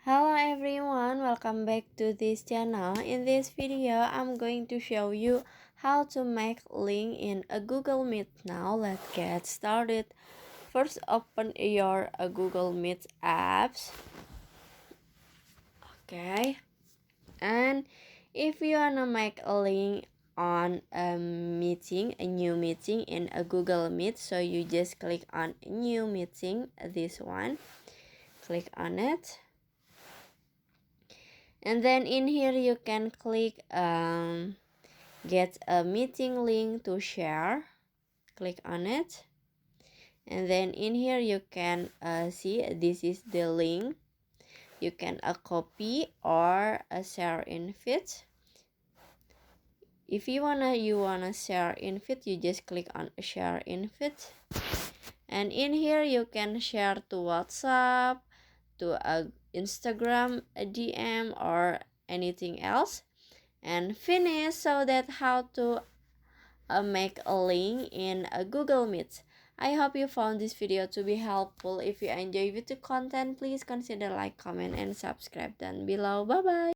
Hello everyone, welcome back to this channel. In this video, I'm going to show you how to make link in a Google Meet. Now let's get started. First, open your Google Meet apps. Okay, and if you wanna make a link on a meeting, a new meeting in a Google Meet, so you just click on new meeting, this one, click on it. And then in here you can click get a meeting link to share. Click on it. And then in here you can see this is the link. You can copy or share in feed. If you wanna share in feed, you just click on share in feed. And in here you can share to WhatsApp, to Instagram, a DM, or anything else. And finish. So that how to make a link in a Google Meet. I hope you found this video to be helpful. If you enjoy video content, please consider like, comment, and subscribe down below. Bye bye.